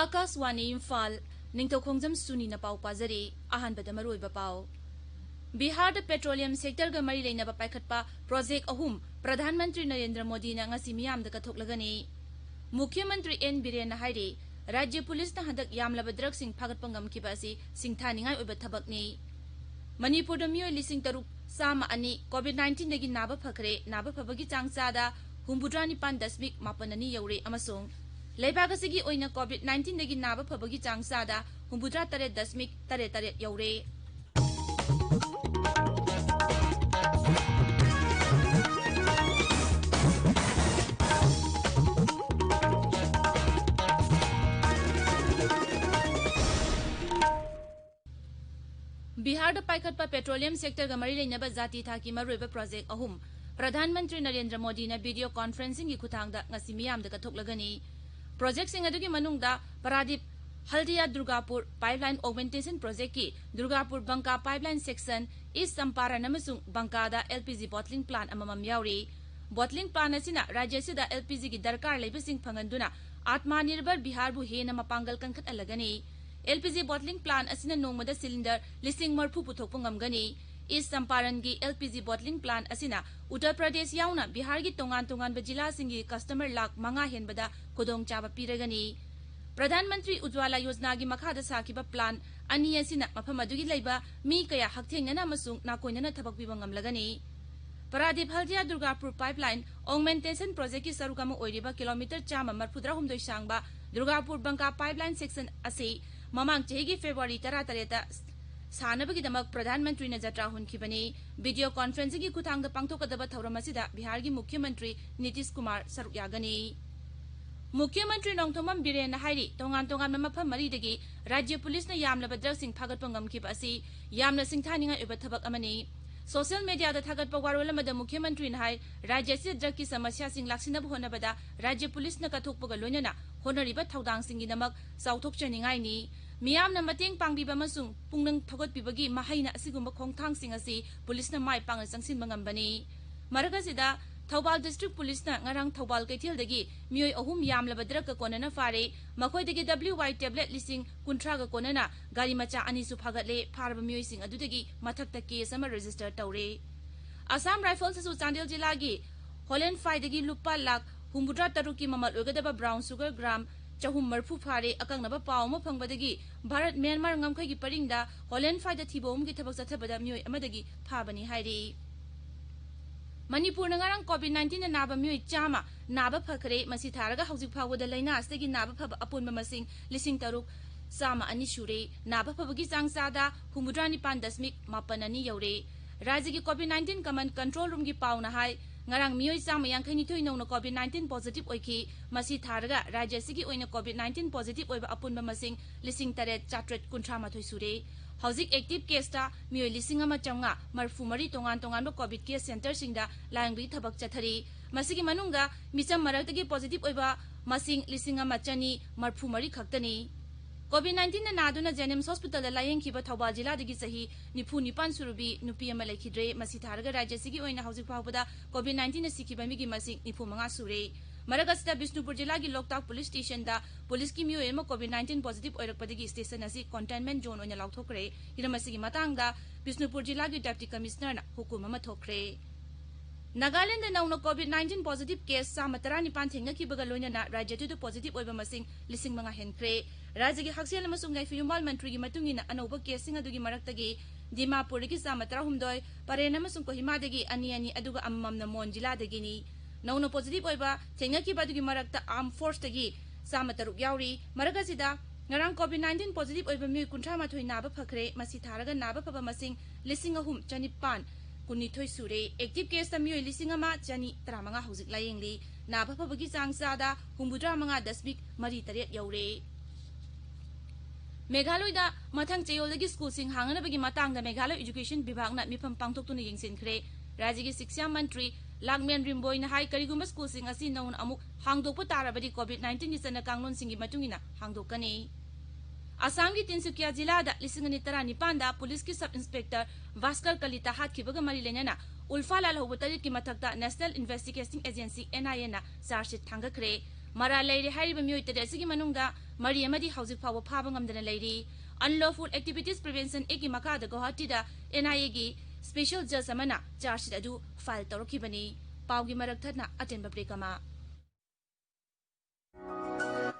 Akaswani Imphal Ningthoukhongjam Suni na pau pazari ahan badamaru bapau. Bihar petroleum sector ga mari leina ba paikhatpa project ahum Pradhan Mantri Narendra Modi na ngasi miyam da kathoklagani. Mukhya Mantri N Biren na hairi Rajya Police na hadak yamlaba drug sing phagatpa ngamkiba asi singthaningai oiba thabakni. Manipur da miyoi lising taruk sama ani COVID-19 dagi naba phakre naba phabagi changchada humbudrani pan dasmik mapanani yaure amasung Lebaga sigi oina COVID-19 dagi naba phabagi changchada humbudra tare dasmik tare yaure. Bihar da paikhatpa petroleum sector ga mari leinaba jati thaki maruiba project ahum Pradhan Mantri Narendra Modi na video conferencing gi khuthangda ngasi miyam da kathoklagani. Project sing adugi manungda Paradip Haldia Durgapur pipeline augmentation project ki Durgapur Banka pipeline section East Samparan amasung Banka da LPG bottling plant amamam yauri. Bottling plant asina rajya sida LPG ki darkar leibasing phanganduna Atmanirbhar Bihar bu hena mapangal kankhat alagani. LPG bottling plant asina nongmada cylinder listing marphu puthokpa ngamgani. East Samparan gi LPG bottling plant asina Uttar Pradesh yauna Bihar gi tongan bajila singi customer lak manga henbada kodong chaba piragani. Pradhan Mantri Ujwala Yojana gi makhada sakiba plant ani asina mafam adugi leiba mi kaya hakthengna masung nakoinana thabak piba ngamlagani. Paradip Haldia Durgapur pipeline augmentation project ki sarukama oiriba kilometer chama marphudra humdoi sangba Durgapur Banka pipeline section ase mamang chegi February 13 Sanabagidamak Pradhan Mantri na jatra hunkibani video conferencing gi kuthangda pangthokadaba thauram asida Bihar gi Mukhya Mantri Nitish Kumar saruk yagani. Mukhya Mantri Nongthomam Biren na hairi tongan mafam mari dagi Rajya Police na yamlaba drug sing phagatpa ngamkib asi yamna singthaninga uba thabak amani. Social media da thagatpa warolamada Mukhya Mantri na hai Rajya se drug ki samasya sing laksinab honabada Rajya Police na kathokpaga loinana honariba thaudang singi namak sauthok chaningai ni. Miyam na mating pangbiba masung pungnang thagot bibagi mahai na asigumba khongthang sing asi police na mai pangal sangsin mangambani. Maragasida Thobal District Police na ngarang Thobal Kaithil dagi miyoi ahum yamlaba drug ka konana fare makhoi dagi WY tablet lising kuntra ga konana gari macha ani su phagatle pharba miyoi sing adudagi mathakta case ama register tawre. Assam Rifles su Chandel jila gi Holland 5 dagi lupa lak humbudra taruki mamal ogadaba brown sugar gram Chahum marfu fare akang naba pao mo phangbadagi Bharat Myanmar ngamkhai gi paringda Holland 5 da thibom gi thabak chathabada miyoi amadagi phabani hairi. Manipur ngarang COVID-19 na naba miyoi chama naba phakre masi tharaga hauzik phawada laina astagi naba phaba apun masing lising taruk sama ani shure naba phabagi changsada humudrani pan dasmik mapanani yaure. Rajya gi COVID-19 command control room gi pauna hai ngarang miyoi chama yangkhani thoi nongna COVID-19 positive oiki masi tharaga rajya sigi oina COVID-19 positive oiba apun masing lising taret chatret kuntra mathoi sure. Hauzik active case ta miyoi lising ama changa marfumari tongan COVID case center singda langri thabak chathari. Masigi manungda micham maraktagi positive oiba masing lising ama chani marfumari khaktani. COVID-19 na naduna Jenims Hospital da layeng kiba Thobal jila dagi sahi nipu nipan surubi nupi ama laikhidre masi tharaga rajya sigi oina hauzik phawbada COVID-19 na sikiba migi masing nipu manga sure. Maragasida Bishnupur jila gi Loktak police station da police ki miyoi ama COVID-19 positive oirakpadagi station asi containment zone oina lauthokre. Hiramasigi matangda Bishnupur jila gi deputy commissioner na hukum ama thokre. Nagaland na nauna COVID-19 positive case sa matarani pan thenga ki baga loina na rajya tu positive oiba masing lising mga henkre. Rajya gi haksel amasung ngai Imphal Mantri gi matungina anoba case singa dugi maraktagi Dimapur gi sa matara humdoi parena amasung Kohima dagi ani aduga amam na Mon jila dagi ni. Nauna positive oiba thenga ki badugi marakta armed force dagi sa mataruk yauri. Maragasida ngarang COVID-19 positive oiba miyoi kuntra mathoi naba phakre masi tharaga naba phaba masing lising ahum chanipan kunithoi sure. Active case ta miyoi lising ama chani tramanga hauzik layengli naba phabagi changsada humbudra manga dasmik mari taret yaure. Meghaloi da mathang cheyolagi school sing hanganabagi matangda Meghaloi education bibhag na mifam pangthoktuna yengsinkhre. Rajya gi Shiksha Mantri Lagmen Rimboy na hai karigumba school sing asi naun amuk hangdokpa tarabadi COVID-19 ni sana kanglon singi matungina hangdokani. Assam gi Tinsukia jila da lising ani tarani panda police ki sub inspector Vaskar Kalita hat kibaga mari lenana Ulfa lal hobotari ki mathakta National Investigating Agency NIA na charge sheet thangakre. mara leire hariba miyoi tare asigi manungda mari amadi hauzik fawa phaba ngamdana leiri unlawful activities prevention eki makada Guwahati da NIA gi special judge amana charge sheet adu file tawrokibani pawgi marakthana atenba brekama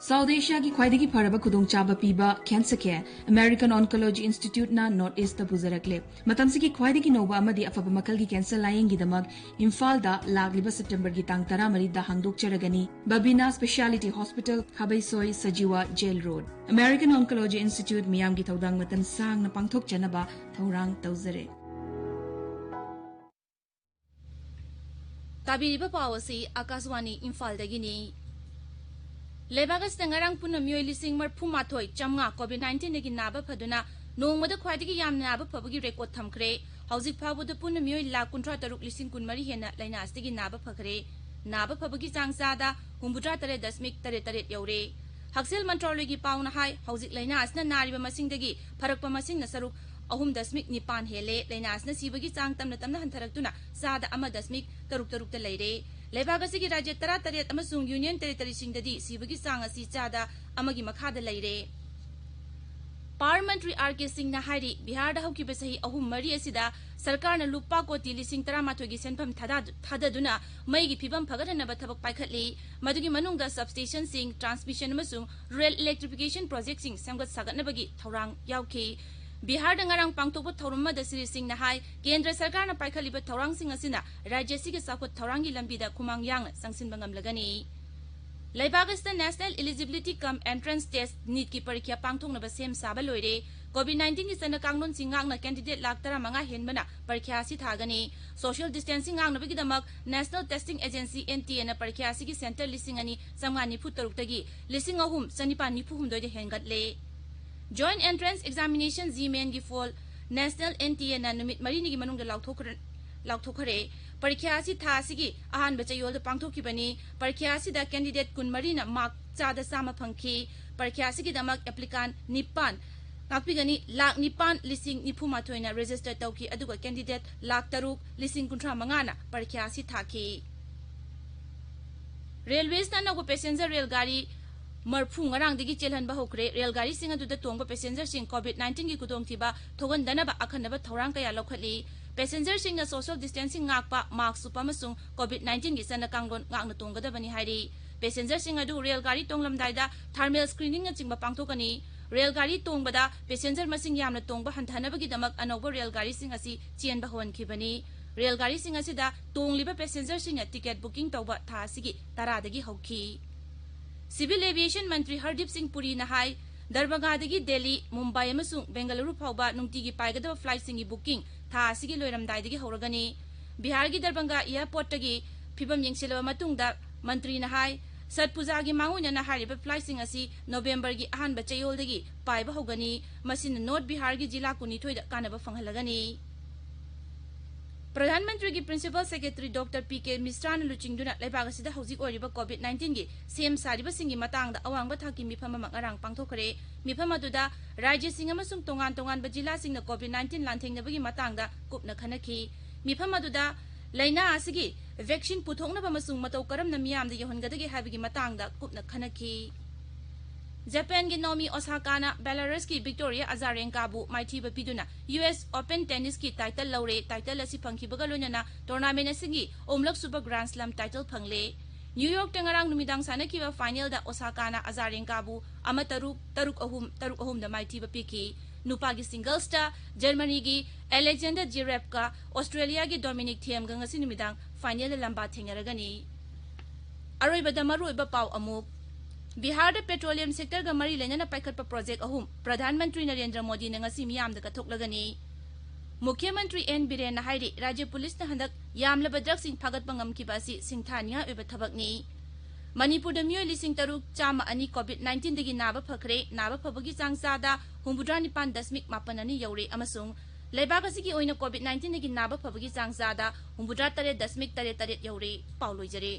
South Asia की ख्वाइदगी फरब खुदोंचाबा पीबा cancer care American oncology institute ना north east दा पुजरकले मतम से की ख्वाइदगी nova अमदी अफब मकल की cancer lying की दमक इम्फाल दा लागलिबा सितंबर की तांग 13 मरी दा हांगदोक चरगनी बबीना स्पेशलिटी हॉस्पिटल खबैसोय Sajiwa jail road American oncology institute मियाम की थौदांग मतम सांग न पांगथोक चनबा थौरांग तौजरे ताबिरिबा पावसी आकाशवाणी इम्फाल दगिनी लेबागस तंगारंग पुन मियोय लिसिंग मरफु माथोय चमगा कोविड-19 नेगी नाबा फदुना नोंगमदा ख्वाइदगी याम नाबा फबगी रेकॉर्ड थमखरे हौजिक फाबुद पुन मियोय लाख 13 लिसिंग कुनमरी हेना लाइनासतिगी नाबा फखरे नाबा फबगी चांगसादा 63.88 यौरे हक्सेल मंत्रालयगी पाउना हाय हौजिक लाइनासना नारिबा मसिंगदगी फरकपा मसिंगना सरुक 3.9 हेले लाइनासना सिबगी चांग तमना हंथरक्तुना सादा 1.33 लेरे लेबागसी की राज्य 13 अमसुंग यूनियन टेरिटरी सिंगददी सिबगी चांग असि चादा अमगी मखादा लेरे पार्लियामेंट्री आर.के. सिंह ना हारी बिहार हौकी बसही अहुम मरी असिदा सरकार न लुपा कोटी लिसिंग 13 गी सेनफम थादादुना मईगी फिबम फगदनबा थबक पाइखतली मदुगी मनुंगदा सबस्टेशन सिंग ट्रांसमिशन अमसुंग रूरल इलेक्ट्रिफिकेशन प्रोजेक्ट सिंग सेमगत सागतनबगी थौरांग यावखी बिहार दंगारंग पांगतोप थौरम श्री सिंह नहाय केंद्र सरकार न पाइखलिब थौरांग सिंह असिना राज्य सिगे साखुत थौरांगी लंबीदा खुमांग यांग संगसिनबा ngamlagani लेबागस्ता national eligibility cum entrance test NEET की परीक्षा पांगथोंगनबा सेम साबा लोइरे कोविड-19 की सन कांगलोन सिंगांगना कैंडिडेट लाख 15 हेनबना परीक्षा सि थागनी सोशल डिस्टेंसिंग आंगनबगी दमक नेशनल टेस्टिंग एजेंसी NTA न परीक्षा सि की सेंटर लिसिंग अनि समगानी फुतरुक तगी लिसिंग अहुम सनिपा निफु हुमदोय हेंगतले Joint Entrance Examination G-Main की फॉल नेशनल NTA ना नुमित मरीनी की मनुंग लाउथोखरे परीक्षा सि था सिगी अहान बचयोल पांगथोखिबनी परीक्षा सि दा कैंडिडेट कुनमरी ना मार्क चादा सामा फंखी परीक्षा सि की दमक एप्लीकान निपान काकपिगनी लाख निपान लिसिंग निफु माथोइना रजिस्टर तौकी अदुगा कैंडिडेट लाख 3 लिसिंग 35 ना परीक्षा सि थाखी रेलवेज ना नगो पैसेंजर रेलगाड़ी मरफू ngarangdagi chelhanba hokre रेलगाड़ी सिंग अदुदा तोंगबा पैसेंजर सिंग कोविड-19 की कुदोंगथिबा थोगनदनबा अखनबा थौरांग कया लौखली पैसेंजर सिंग सोशल डिस्टेंसिंग ngakpa मास्क सुपामसुंग कोविड-19 की सन कांगलोन ngakna तोंगदबनी हाइरी पैसेंजर सिंग अदु रेलगाड़ी तोंगलमदाइदा थर्मल स्क्रीनिंग चिंगबा पांगथोकनी रेलगाड़ी तोंगबदा पैसेंजर मसिंग यामना तोंगबा हंथानबगी दमक अनौबा रेलगाड़ी सिंग असि चेनबा होनखिबनी रेलगाड़ी सिंग असिदा तोंगलिबा पैसेंजर सिंग टिकट बुकिंग तौबा था सिगी 10 दगी हौखी सिविल एविएशन मंत्री हरदीप सिंह पुरी नहाय दरभंगादगी दिल्ली मुंबई अमसुंग बेंगलुरु फाउबा नुंगतिगी पाइगदब फ्लाइट सिंगी बुकिंग था सिगी लोइरमदाइदगी हौरगनी बिहार की दरभंगा एयरपोर्ट तगी फिबम यंगसिलबा मतुंगदा मंत्री नहाय सत पूजा की मांगुना नहारिबा फ्लाइट सिंग असि नवंबर की अहानबा चयोलदगी पाइबा हौगनी मसिन नॉर्थ बिहार की जिला कुनिथोइदा कानबा फंगहलगनी प्रधानमंत्री की principal secretary doctor P K. Mishra न लुचिंगदुना लेबागसिदा हौजिक ओरिबा कोविड-19 की सेम सारिबा सिंगी मतांगदा अवांगबा थाकी मिफम मगरांग पांगथोखरे मिफम अदुदा राज्य सिंग अमसुंग तोंगान जिला सिंग कोविड-19 लांथेंगनबगी मतांगदा कुपना खनखी मिफम अदुदा लाइना आसिगी वैक्सीन पुथोंगनबा अमसुंग मतौ करमना मियामदा यहोनगदगे हाबिगी मतांगदा कुपना खनखी जापान की नोमी ओसाकाना बेलारस की विक्टोरिया अजारेंकाबु माइथीबा पिदुना US ओपन टेनिस की टाइटल लौरे टाइटल असि फंखिबगा लोनना टूर्नामेंट असिगी ओमलक सुपर ग्रैंड स्लैम टाइटल फंगले न्यूयॉर्क तंगरांग नुमिदांग सानकिबा फाइनल दा ओसाकाना अजारेंकाबु अमा तरुक अहुम दा माइथीबा पिकी नुपागी सिंगल्स दा जर्मनी की एलेक्जेंडर जिरेव का ऑस्ट्रेलिया की डोमिनिक थियम गंगसी नुमिदांग फाइनल लंबा थेंगरगनी अरोइबदा मरुइबा पाव अमुक बिहार पेट्रोलियम सेक्टर का मरी लेना पाइखट प्रोजेक्ट अहुम प्रधानमंत्री नरेंद्र मोदी ने मियाम कथोलगनी मुख्यमंत्री एन बीरेन हाइरी राज्य police हंदक यामलब drugs फागत सिंथानिया थबकनी Manipur मियोय 3,602 covid knob Fakhre knob फबगी चांगसादा 59.8 you're अमसुंग लेबाक असगी कोविड-19 नाब फबगी चांगसादा 63.88 यौरे पाउ लोइजरे।